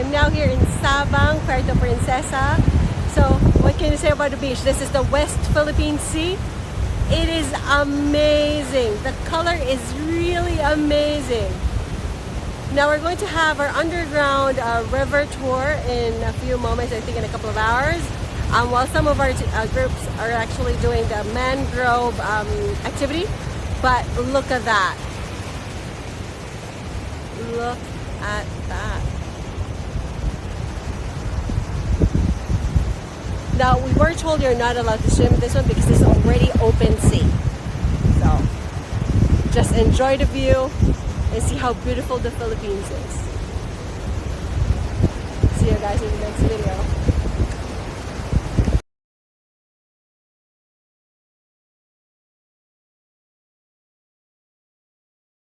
I'm now here in Sabang, Puerto Princesa. So what can you say about the beach? This is the West Philippine Sea. It is amazing. The color is really amazing. Now we're going to have our underground river tour in a few moments, I think in a couple of hours. While some of our groups are actually doing the mangrove activity. But look at that. Look at that. Now, we were told you're not allowed to swim this one because it's already open sea. So, just enjoy the view and see how beautiful the Philippines is. See you guys in the next video.